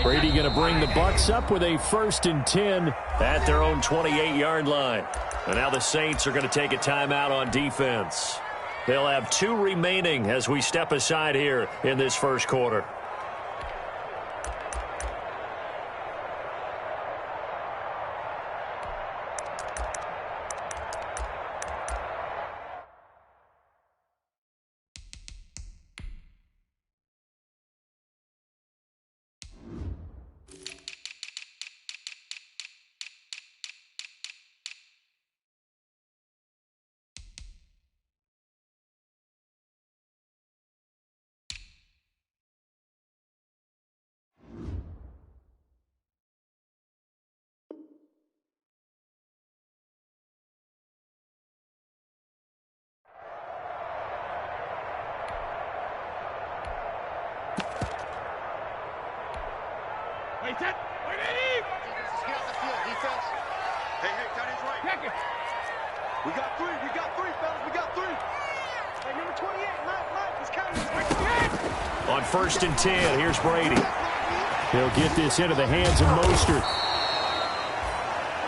Brady going to bring the Bucs up with a 1st and 10 at their own 28-yard line. And now the Saints are going to take a timeout on defense. They'll have 2 remaining as we step aside here in this first quarter. We got 3, fellas, we got 3. Hey, number 28, Mike, he's coming. On 1st and 10, here's Brady. He'll get this into the hands of Mostert.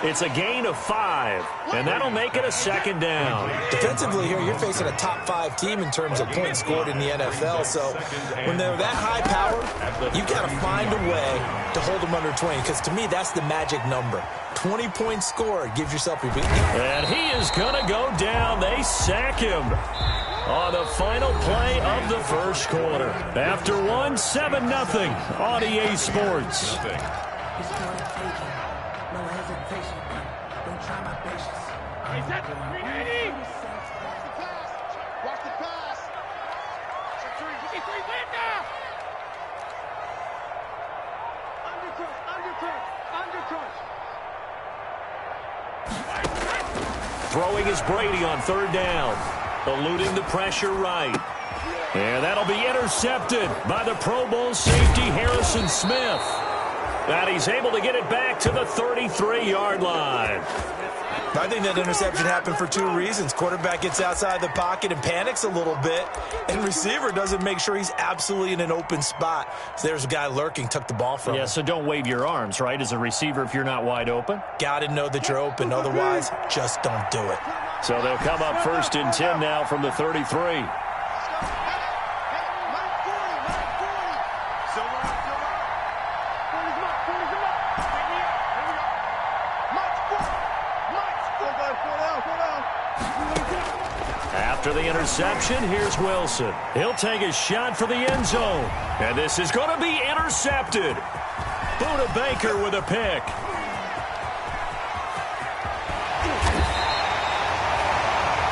It's a gain of 5, and that'll make it a 2nd down. Defensively here, you're facing a top 5 team in terms of points scored in the NFL. So when they're that high powered, you got to find a way to hold them under 20. Because to me, that's the magic number. 20 points scored. Give yourself a big. And he is going to go down. They sack him on the final play of the first quarter. After 1, 7-0 on EA Sports. Throwing is Brady on 3rd down. Eluding the pressure right. And that'll be intercepted by the Pro Bowl safety Harrison Smith. And he's able to get it back to the 33-yard line. I think that interception happened for 2 reasons. Quarterback gets outside the pocket and panics a little bit, and receiver doesn't make sure he's absolutely in an open spot. So there's a guy lurking, took the ball from him. Yeah, so don't wave your arms, right, as a receiver if you're not wide open? Got to know that you're open. Otherwise, just don't do it. So they'll come up 1st and 10 now from the 33. After the interception, here's Wilson. He'll take a shot for the end zone. And this is going to be intercepted. Buda Baker with a pick.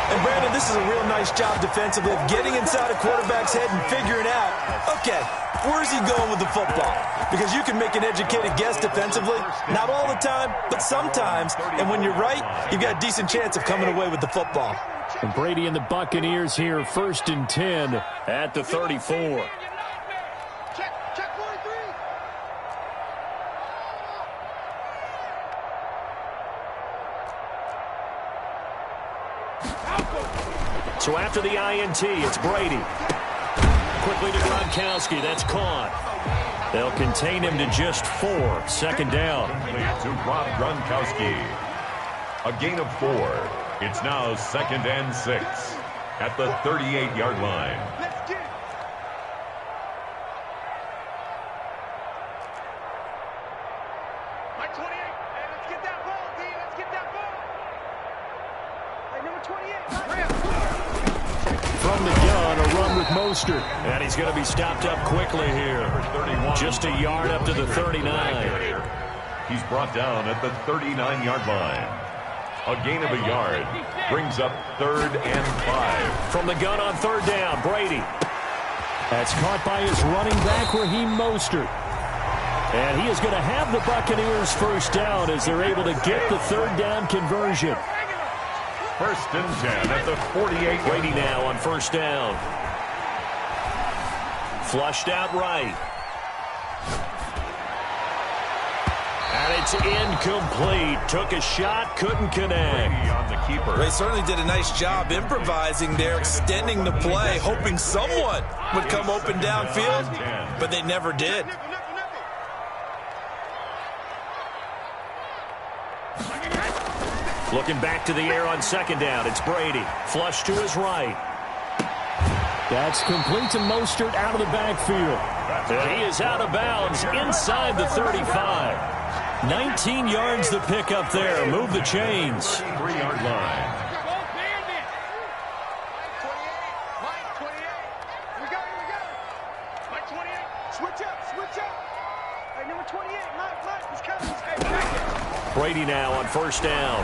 And Brandon, this is a real nice job defensively of getting inside a quarterback's head and figuring out, okay, where's he going with the football? Because you can make an educated guess defensively. Not all the time, but sometimes. And when you're right, you've got a decent chance of coming away with the football. And Brady and the Buccaneers here, 1st and 10 at the 34. So after the INT, it's Brady. Quickly to Gronkowski. That's caught. They'll contain him to just 4. 2nd down. To Gronkowski. A gain of 4. It's now 2nd and 6 at the 38-yard line. Let's get it. Mike 28. Hey, let's get that ball, D. Let's get that ball. Hey, number 28. From the gun, a run with Mostert. And he's going to be stopped up quickly here. Just a yard up to the 39. He's brought down at the 39-yard line. A gain of a yard brings up 3rd and 5. From the gun on 3rd down, Brady. That's caught by his running back, Raheem Mostert. And he is going to have the Buccaneers 1st down as they're able to get the 3rd down conversion. 1st and 10 at the 48. Brady now on 1st down. Flushed out right. And it's incomplete. Took a shot, couldn't connect. On the keeper. They certainly did a nice job improvising there, extending the play, hoping someone would come open downfield, but they never did. Looking back to the air on second down. It's Brady. Flush to his right. That's complete to Mostert out of the backfield. And he is out of bounds inside the 35. 19 yards to pick up there. Move the chains. 3-yard line. Brady now on first down.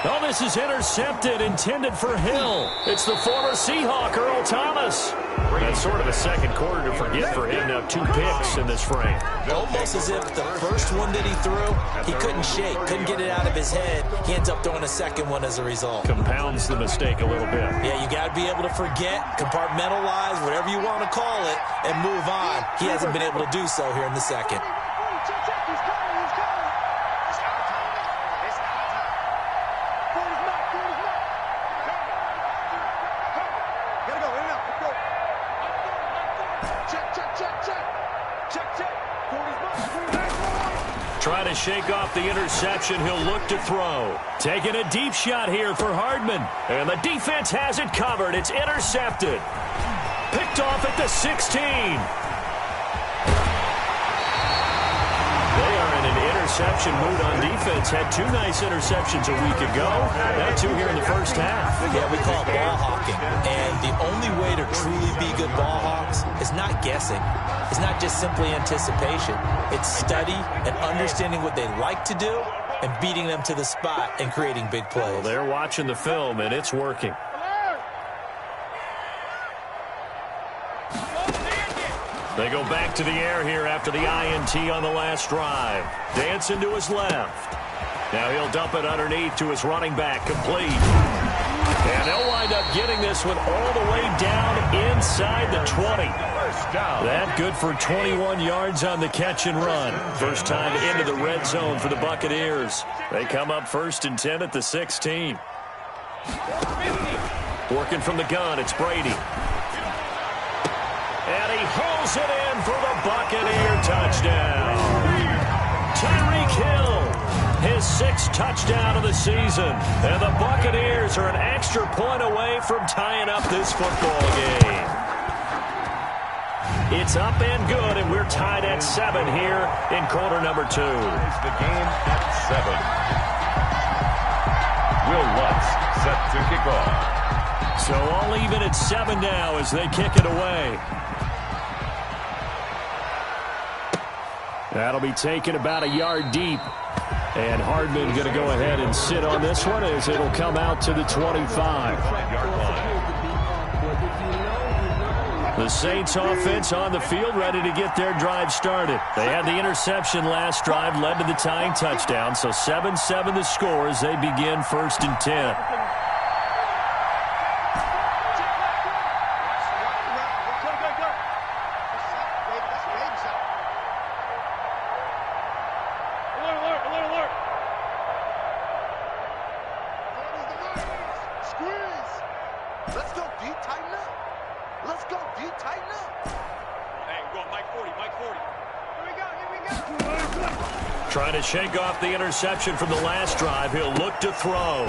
Oh, this is intercepted, intended for Hill. It's the former Seahawk, Earl Thomas. That's sort of a second quarter to forget for him. Now 2 picks in this frame. Almost as if the first one that he threw, he couldn't shake, couldn't get it out of his head. He ends up throwing a second one as a result. Compounds the mistake a little bit. Yeah, you got to be able to forget, compartmentalize, whatever you want to call it, and move on. He hasn't been able to do so here in the second. Trying to shake off the interception. He'll look to throw. Taking a deep shot here for Hardman. And the defense has it covered. It's intercepted. Picked off at the 16. They are in an interception mood on defense. Had 2 nice interceptions a week ago. Now 2 here in the first half. Yeah, we call it ball hawking. And the only way to truly be good ball hawks is not guessing. It's not just simply anticipation. It's study and understanding what they like to do and beating them to the spot and creating big plays. Well, they're watching the film, and it's working. They go back to the air here after the INT on the last drive. Dancing to his left. Now he'll dump it underneath to his running back, complete. And they'll wind up getting this one all the way down inside the 20. That good for 21 yards on the catch and run. First time into the red zone for the Buccaneers. They come up 1st and 10 at the 16. Working from the gun, it's Brady. And he hauls it in for the Buccaneer touchdown. Tyreek Hill, his 6th touchdown of the season. And the Buccaneers are an extra point away from tying up this football game. It's up and good, and we're tied at 7 here in quarter number 2. The game at 7. Will Lutz set to kick off. So all even at 7 now as they kick it away. That'll be taken about a yard deep. And Hardman going to go ahead and sit on this one as it'll come out to the 25. The Saints offense on the field ready to get their drive started. They had the interception last drive, led to the tying touchdown. So 7-7 the score as they begin 1st and 10. Trying to shake off the interception from the last drive. He'll look to throw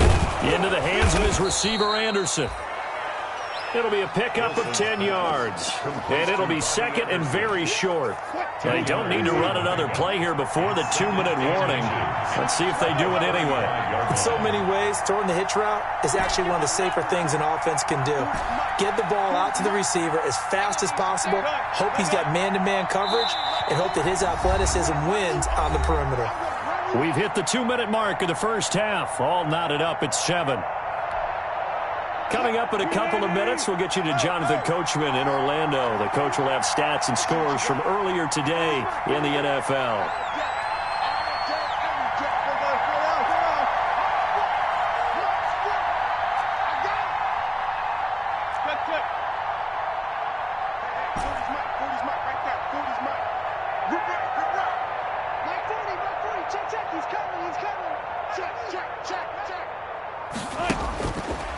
into the hands of his receiver, Anderson. It'll be a pickup of 10 yards. And it'll be 2nd and very short. They don't need to run another play here before the 2-minute warning. Let's see if they do it anyway. In so many ways, throwing the hitch route is actually one of the safer things an offense can do. Get the ball out to the receiver as fast as possible, hope he's got man-to-man coverage, and hope that his athleticism wins on the perimeter. We've hit the 2-minute mark of the first half. All knotted up at 7. Coming up in a couple of minutes, we'll get you to Jonathan Coachman in Orlando. The coach will have stats and scores from earlier today in the NFL.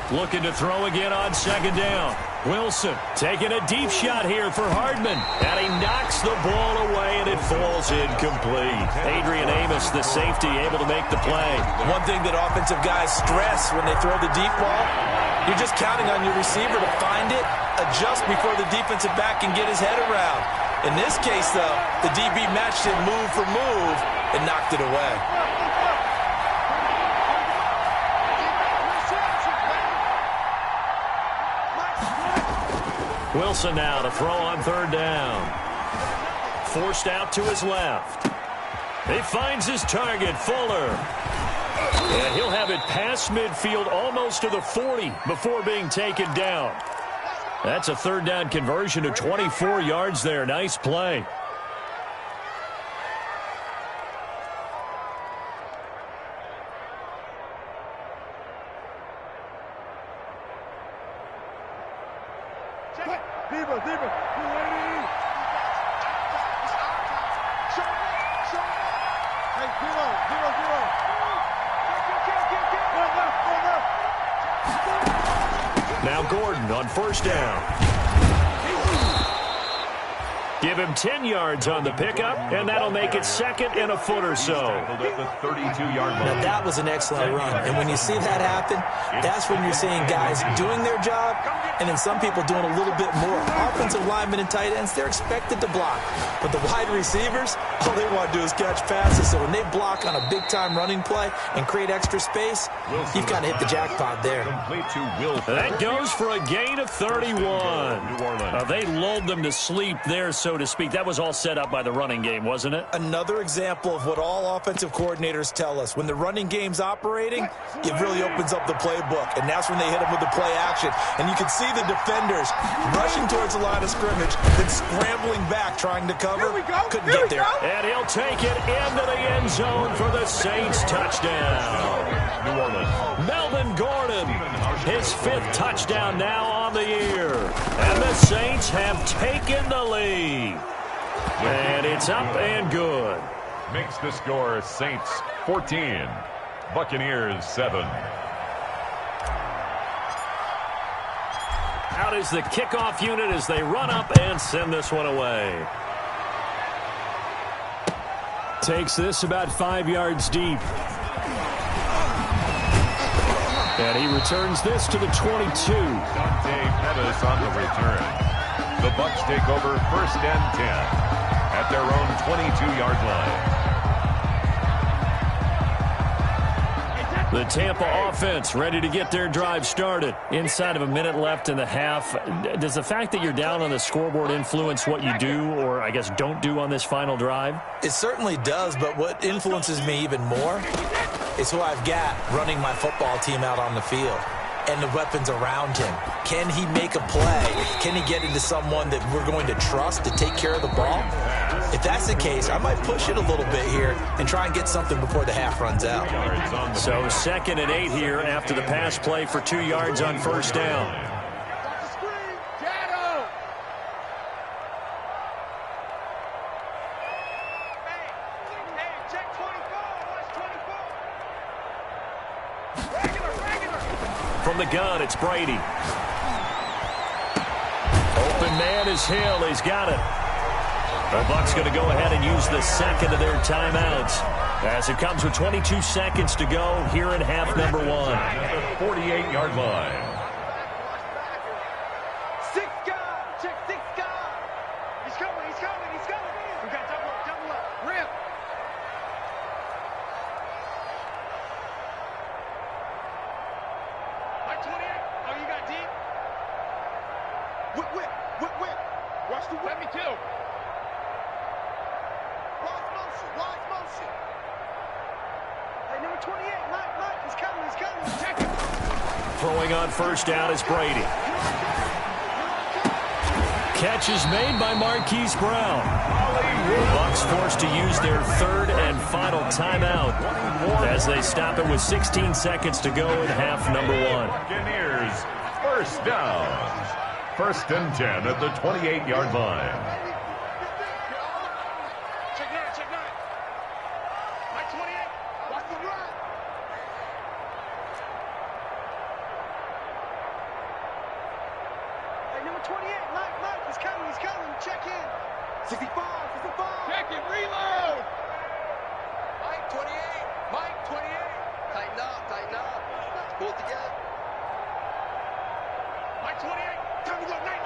Looking to throw again on second down. Wilson taking a deep shot here for Hardman. And he knocks the ball away, and it falls incomplete. Adrian Amos, the safety, able to make the play. One thing that offensive guys stress when they throw the deep ball, you're just counting on your receiver to find it, adjust before the defensive back can get his head around. In this case, though, the DB matched him move for move and knocked it away. Wilson now to throw on third down. Forced out to his left. He finds his target, Fuller. And he'll have it past midfield almost to the 40 before being taken down. That's a third down conversion to 24 yards there. Nice play. Now Gordon on first down. Give him 10 yards on the pickup, and that'll make it second and a foot or so. At the 32-yard line. Now, that was an excellent run. And when you see that happen, that's when you're seeing guys doing their job and then some people doing a little bit more. Offensive linemen and tight ends, they're expected to block. But the wide receivers, all they want to do is catch passes. So when they block on a big-time running play and create extra space, you've got to hit the jackpot there. That goes for a gain of 31. They lulled them to sleep there, so to speak. That was all set up by the running game, wasn't it? Another example of what all offensive coordinators tell us. When the running game's operating, it really opens up the playbook, and that's when they hit them with the play action. And you can see the defenders rushing towards the line of scrimmage, then scrambling back, trying to cover. Couldn't get there. And he'll take it into the end zone for the Saints touchdown. New Orleans. Melvin Gordon, his 5th touchdown now on the year. And the Saints have taken the lead. And it's up and good. Makes the score Saints 14, Buccaneers 7. Out is the kickoff unit as they run up and send this one away. Takes this about 5 yards deep. And he returns this to the 22. Dante Pettis on the return. The Bucs take over 1st and 10 at their own 22-yard line. The Tampa offense ready to get their drive started. Inside of a minute left in the half. Does the fact that you're down on the scoreboard influence what you do, or I guess don't do on this final drive? It certainly does, but what influences me even more is who I've got running my football team out on the field and the weapons around him. Can he make a play? Can he get into someone that we're going to trust to take care of the ball? If that's the case, I might push it a little bit here and try and get something before the half runs out. So 2nd and 8 here after the pass play for 2 yards on first down. From the gun, it's Brady. Open man is Hill. He's got it. The Bucs going to go ahead and use the second of their timeouts as it comes with 22 seconds to go here in half number 1. At the 48-yard line. 6 guys. Check 6 guys. He's coming. He's coming. He's coming. We got double up. Rip. Like 28. Oh, you got deep? Whip. Watch the whip. Let me too. Wide motion. Hey, number 28, Mike, he's coming. Check it. Throwing on first down is Brady. Catch is made by Marquise Brown. The Bucs forced to use their 3rd and final timeout as they stop it with 16 seconds to go in half number 1. Buccaneers, 1st down. 1st and 10 at the 28-yard line. 28, Mike, he's coming, check in. 65. Check it, reload. Mike, 28, tighten up, let's pull it together. Mike 28, time to go, night.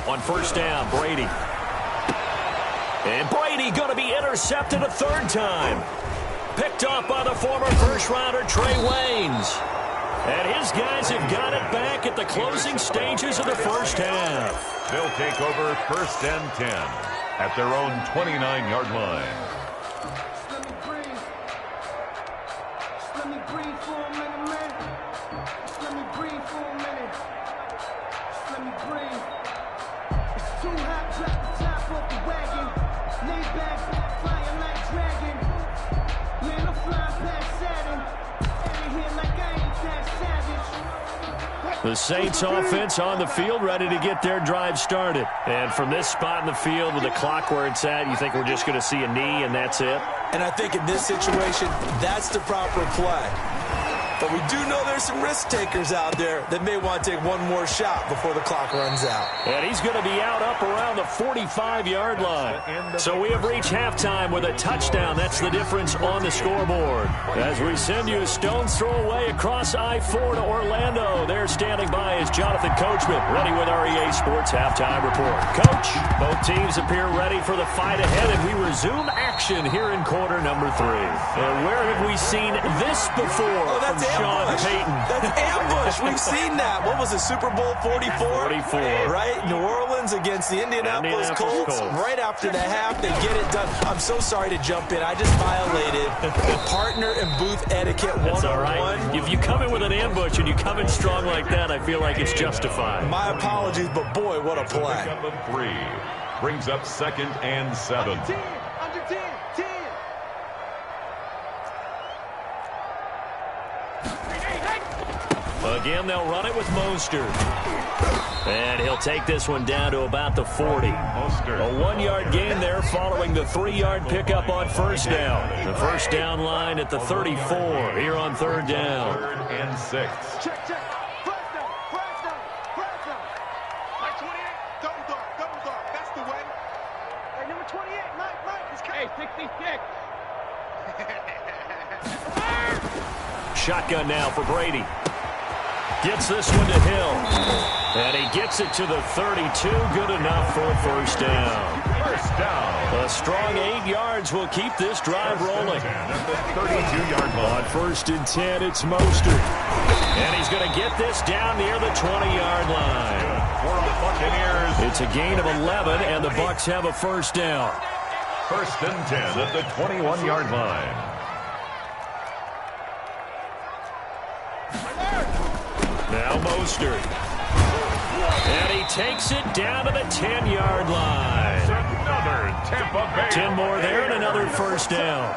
On first down, Brady. And Brady going to be intercepted a third time. Picked off by the former first-rounder Trey Waynes. And his guys have got it back at the closing stages of the first half. They'll take over first and 10 at their own 29-yard line. Let me breathe for a minute, man. Let me breathe for a minute. Let me breathe. It's too hot, drop the top off the wagon. Lay back, flying like dragon. Man, I'm flying past Saturn. Out of here like I ain't that savage. The Saints offense on the field, ready to get their drive started. And from this spot in the field with the clock where it's at, you think we're just going to see a knee and that's it? And I think in this situation, that's the proper play. But we do know there's some risk takers out there that may want to take one more shot before the clock runs out. And he's going to be out up around the 45-yard line. So we have reached halftime with a touchdown. That's the difference on the scoreboard. As we send you a stone's throw away across I-4 to Orlando. There standing by is Jonathan Coachman, ready with our EA Sports Halftime Report. Coach, both teams appear ready for the fight ahead, and we resume action here in quarter number 3. And where have we seen this before? Oh, that's Sean ambush. Payton. That's ambush. We've seen that. What was it, Super Bowl 44? 44. Right? New Orleans against the Indianapolis Colts. Right after the half, they get it done. I'm so sorry to jump in. I just violated partner and booth etiquette 101. That's all right. If you come in with an ambush and you come in strong like that, I feel like it's justified. My apologies, but boy, what a play. Pickup of 3 brings up second and 7. Under 10. Again, they'll run it with Mostert. And he'll take this one down to about the 40. Mostert. A 1-yard gain there following the 3-yard pickup on first down. The first down line at the 34 here on third down. Third and 6. Check. Flash down. Mike 28, double dog. That's the way. Hey, number 28, Mike, he's coming. Hey, 66. Shotgun now for Brady. Gets this one to Hill. And he gets it to the 32. Good enough for a first down. First down. A strong 8 yards will keep this drive rolling. At the 32-yard On line. first and 10, it's Mostert. And he's going to get this down near the 20-yard line. For the Buccaneers. It's a gain of 11, and the Bucs have a first down. First and 10 at the 21-yard line. Now Mostert. And he takes it down to the 10-yard line. Another Tampa Bay. 10 more there and another first down.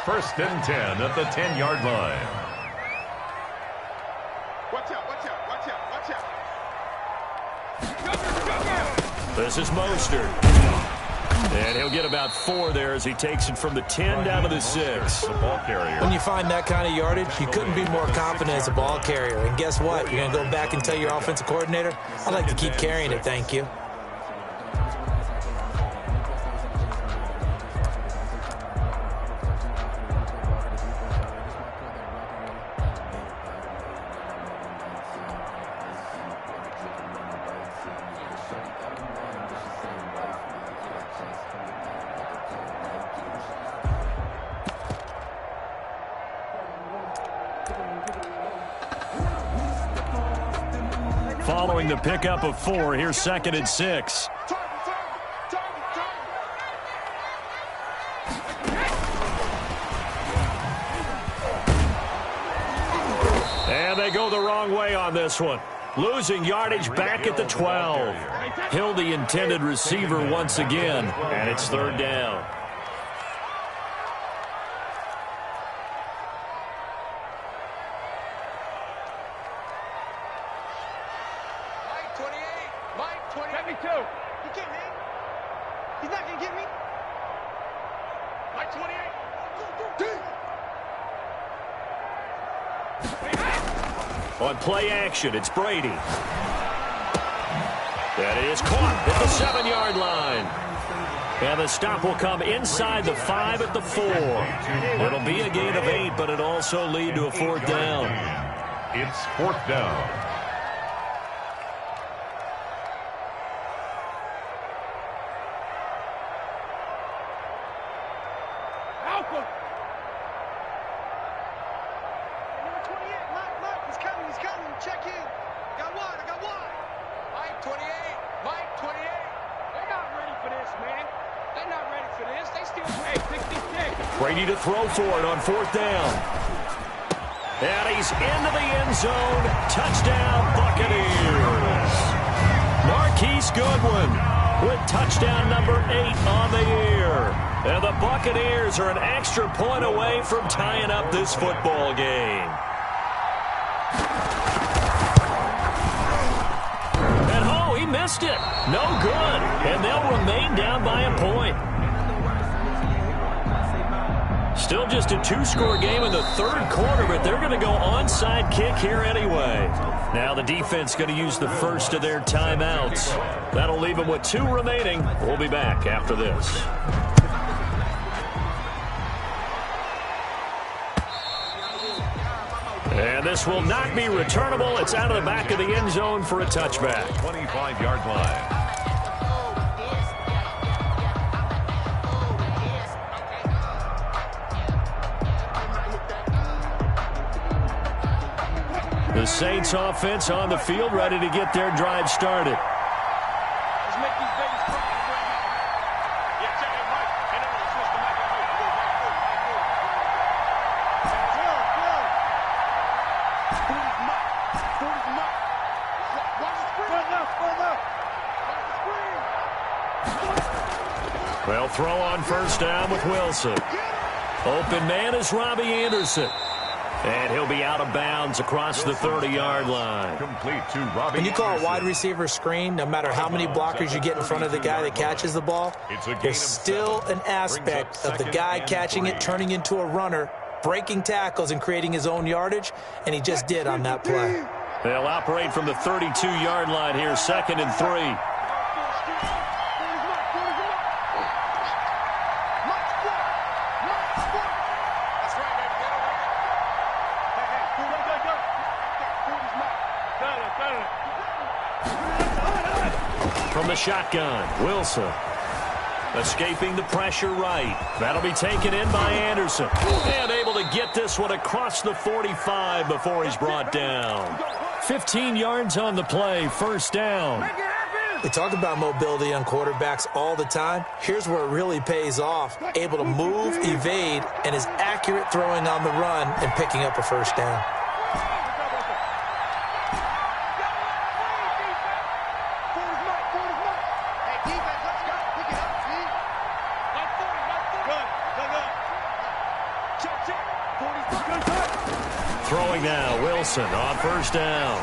First and 10 at the 10-yard line. Watch out. This is Mostert. And he'll get about 4 there as he takes it from the 10 down to the 6. The ball carrier. When you find that kind of yardage, you couldn't be more confident as a ball carrier. And guess what? You're going to go back and tell your offensive coordinator, I'd like to keep carrying it, thank you. Following the pickup of 4, here's second and 6. And they go the wrong way on this one. Losing yardage back at the 12. Hill, the intended receiver once again, and it's third down. Mike 28. 72. He can't hang. He's not going to get me. Mike 28. On play action, it's Brady. That is caught at the 7-yard line. And the stop will come inside the 5 at the 4. It'll be a gain of 8, but it also lead to a 4th down. It's 4th down. Brady to throw for it on 4th down. And he's into the end zone. Touchdown, Buccaneers. Marquise Goodwin with touchdown number 8 on the year. And the Buccaneers are an extra point away from tying up this football game. And oh, he missed it. No good. And they'll remain down by a point. Still just a 2-score game in the 3rd quarter, but they're going to go onside kick here anyway. Now the defense going to use the first of their timeouts. That'll leave them with 2 remaining. We'll be back after this. And this will not be returnable. It's out of the back of the end zone for a touchback. 25-yard line. The Saints offense on the field, ready to get their drive started. Let's make these babies cry right now. Yeah, check it, Mike. And then we'll switch the mic. Well, throw on 1st down with Wilson. Open man is Robbie Anderson. And he'll be out of bounds across the 30-yard line. Complete to Robbie. When you call a wide receiver screen, no matter how many blockers you get in front of the guy that catches the ball, there's still an aspect of the guy catching it, turning into a runner, breaking tackles and creating his own yardage, and he just did on that play. They'll operate from the 32-yard line here, 2nd and 3. From the shotgun, Wilson. Escaping the pressure right. That'll be taken in by Anderson. And able to get this one across the 45 before he's brought down. 15 yards on the play, 1st down. We talk about mobility on quarterbacks all the time. Here's where it really pays off. Able to move, evade, and is accurate throwing on the run and picking up a 1st down. Throwing now, Wilson on 1st down.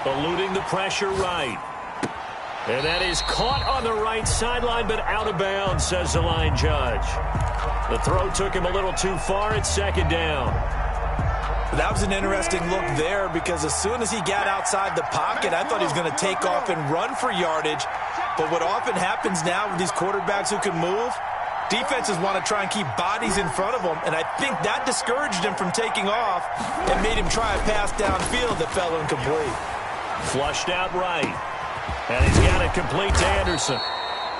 Eluding the pressure right. And that is caught on the right sideline, but out of bounds, says the line judge. The throw took him a little too far. It's 2nd down. That was an interesting look there because as soon as he got outside the pocket, I thought he was going to take off and run for yardage. But what often happens now with these quarterbacks who can move, defenses want to try and keep bodies in front of them, and I think that discouraged him from taking off and made him try a pass downfield that fell incomplete. Flushed out right. And he's got it complete to Anderson.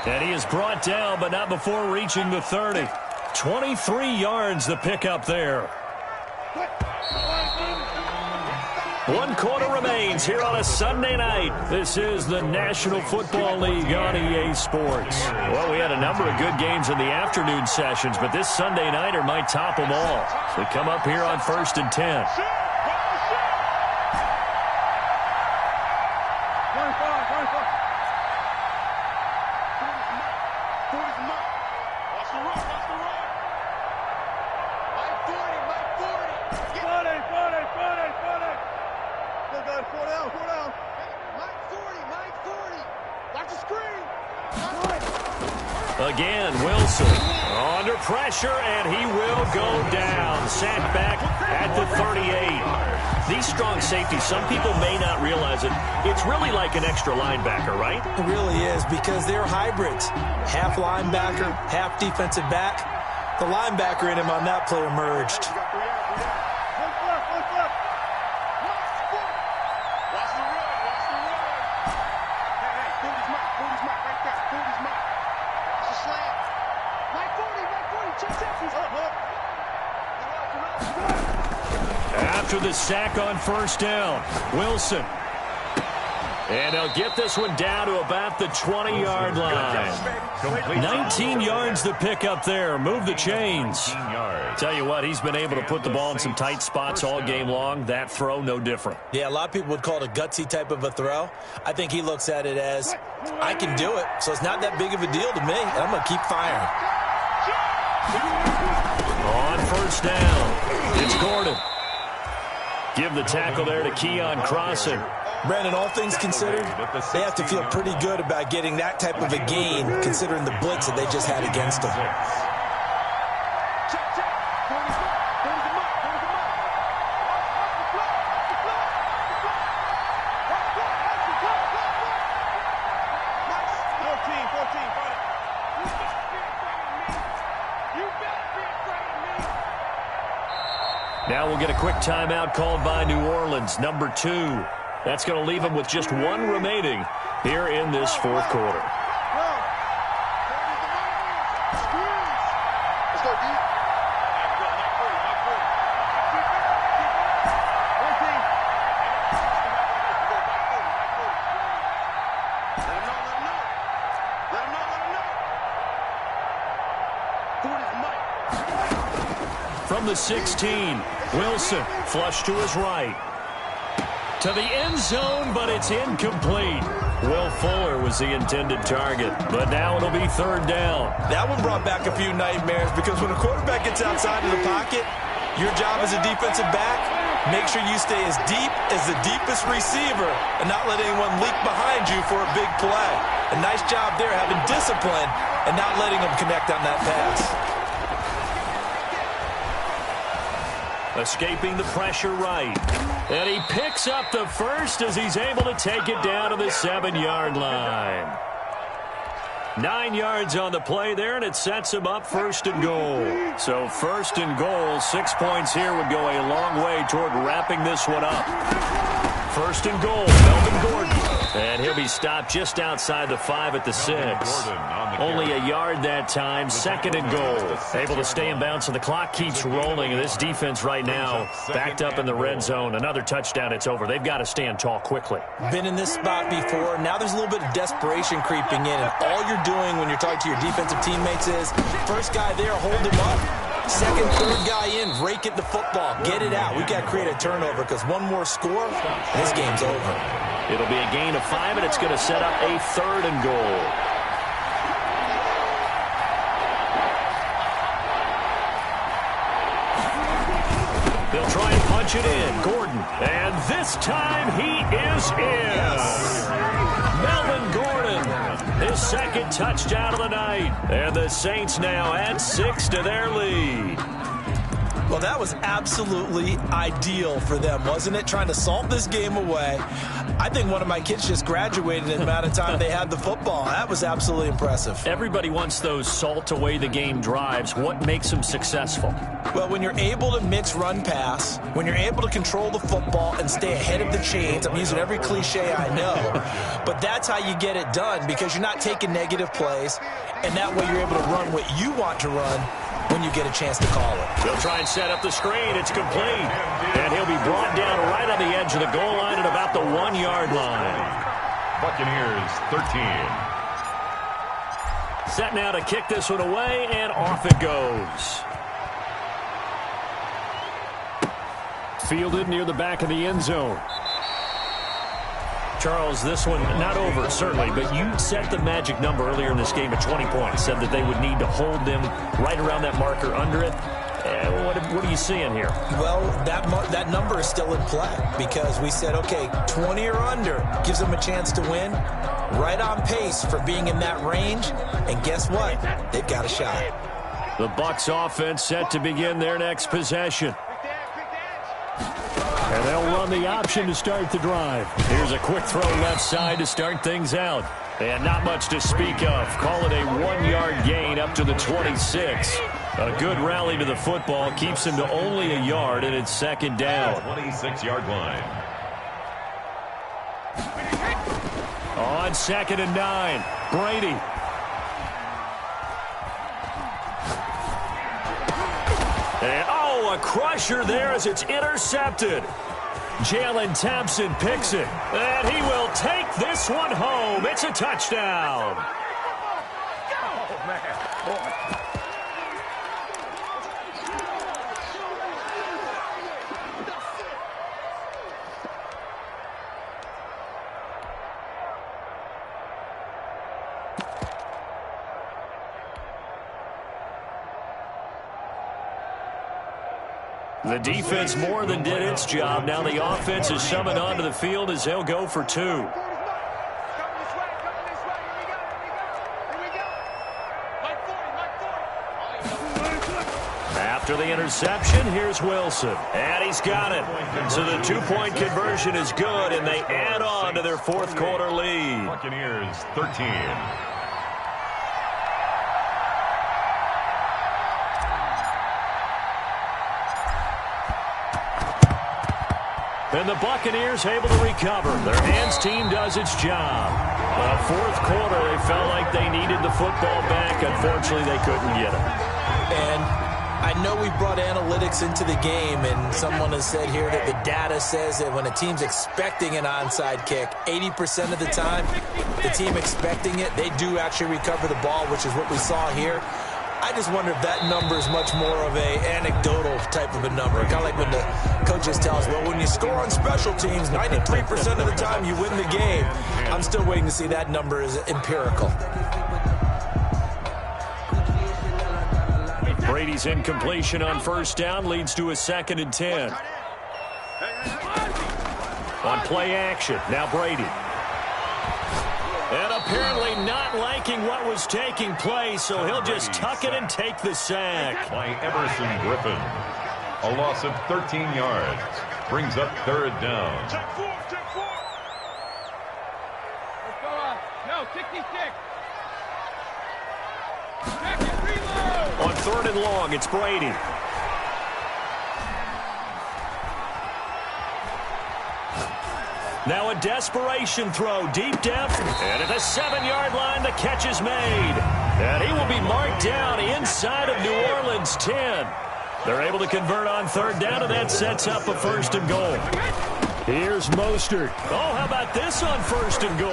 And he is brought down, but not before reaching the 30. 23 yards the pickup there. 1 quarter remains here on a Sunday night. This is the National Football League on EA Sports. Well, we had a number of good games in the afternoon sessions, but this Sunday nighter might top them all. So we come up here on 1st and 10. Again, Wilson under pressure, and he will go down. Sacked back at the 38. These strong safeties, some people may not realize it. It's really like an extra linebacker, right? It really is, because they're hybrids. Half linebacker, half defensive back. The linebacker in him on that play emerged. After the sack on first down, Wilson. And they'll get this one down to about the 20-yard line. 19 yards to pick up there. Move the chains. Tell you what, he's been able to put the ball in some tight spots all game long. That throw, no different. Yeah, a lot of people would call it a gutsy type of a throw. I think he looks at it as, I can do it, so it's not that big of a deal to me, and I'm going to keep firing. On first down, it's Gordon. Give the tackle there to Keon Crossan. Brandon, all things considered, they have to feel pretty good about getting that type of a gain, considering the blitz that they just had against them. Now we'll get a quick timeout called by New Orleans, number 2. That's going to leave them with just one remaining here in this fourth quarter. From the 16, Wilson flush to his right. To the end zone, but it's incomplete. Will Fuller was the intended target, but now it'll be third down. That one brought back a few nightmares, because when a quarterback gets outside of the pocket, your job as a defensive back, make sure you stay as deep as the deepest receiver and not let anyone leak behind you for a big play. A nice job there, having discipline and not letting them connect on that pass. Escaping the pressure right. And he picks up the first as he's able to take it down to the 7-yard line. 9 yards on the play there, and it sets him up first and goal. So first and goal, 6 points here would go a long way toward wrapping this one up. First and goal, Melvin Gordon. And he'll be stopped just outside the 5 at the 6. Only a yard that time, second and goal. Able to stay in bounds, so the clock keeps rolling. And this defense right now backed up in the red zone. Another touchdown, it's over. They've got to stand tall quickly. Been in this spot before. Now there's a little bit of desperation creeping in. And all you're doing when you're talking to your defensive teammates is, first guy there, hold him up. Second, third guy in, rake it the football. Get it out. We've got to create a turnover, because one more score, this game's over. It'll be a gain of 5, and it's going to set up a third and goal. They'll try and punch it in. Gordon. And this time he is in. Yes. Melvin Gordon. His second touchdown of the night. And the Saints now add 6 to their lead. Well, that was absolutely ideal for them, wasn't it? Trying to salt this game away. I think one of my kids just graduated in the amount of time they had the football. That was absolutely impressive. Everybody wants those salt away the game drives. What makes them successful? Well, when you're able to mix run pass, when you're able to control the football and stay ahead of the chains, I'm using every cliche I know, but that's how you get it done, because you're not taking negative plays, and that way you're able to run what you want to run when you get a chance to call it. They'll try and set up the screen. It's complete. And he'll be brought down right on the edge of the goal line at about the 1-yard line. Buccaneers 13. Set now to kick this one away, and off it goes. Fielded near the back of the end zone. Charles, this one not over, certainly, but you set the magic number earlier in this game at 20 points, said that they would need to hold them right around that marker under it. What are you seeing here? Well, that number is still in play, because we said, okay, 20 or under gives them a chance to win. Right on pace for being in that range, and guess what? They've got a shot. The Bucs offense set to begin their next possession. And they'll run the option to start the drive. Here's a quick throw left side to start things out. And not much to speak of. Call it a 1-yard gain up to the 26. A good rally to the football keeps him to only a yard, and it's second down. 26-yard line. On 2nd and 9, Brady. And, a crusher there as it's intercepted. Jalen Thompson picks it, and he will take this one home. It's a touchdown. Oh, man. The defense more than did its job. Now the offense is summoned onto the field as they'll go for 2. After the interception, here's Wilson. And he's got it. So the 2-point conversion is good, and they add on to their fourth quarter lead. Buccaneers 13. And the Buccaneers able to recover. Their hands team does its job. Fourth quarter, they felt like they needed the football back. Unfortunately, they couldn't get it. And I know we brought analytics into the game, and someone has said here that the data says that when a team's expecting an onside kick, 80% of the time, the team expecting it, they do actually recover the ball, which is what we saw here. I just wonder if that number is much more of a anecdotal type of a number. Kind of like when the coaches tell us, well, when you score on special teams, 93% of the time you win the game. I'm still waiting to see that number is empirical. Brady's incompletion on first down leads to a 2nd and 10. On play action, now Brady. And apparently not liking what was taking place, so he'll just tuck it and take the sack. By Everson Griffin. A loss of 13 yards. Brings up 3rd down. Check 4. Let's go on. No, 66. Check it, reload. On 3rd and long, it's Brady. Now a desperation throw, deep depth, and at the 7-yard line, the catch is made. And he will be marked down inside of New Orleans' 10. They're able to convert on 3rd down, and that sets up a 1st and goal. Here's Mostert. Oh, how about this on 1st and goal?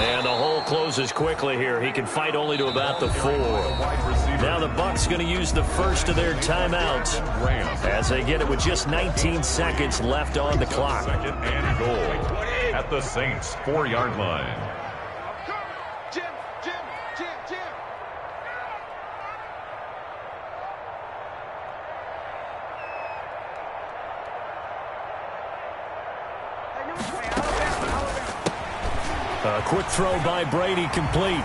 And the hole closes quickly here. He can fight only to about the 4. Now the Bucs going to use the first of their timeouts as they get it with just 19 seconds left on the clock. 2nd and goal at the Saints' 4-yard line. Jim. A quick throw by Brady complete.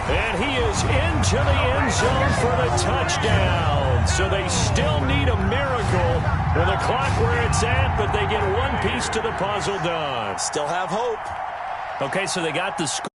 And he is into the end zone for the touchdown. So they still need a miracle with the clock where it's at, but they get one piece to the puzzle done. Still have hope. Okay, so they got the score.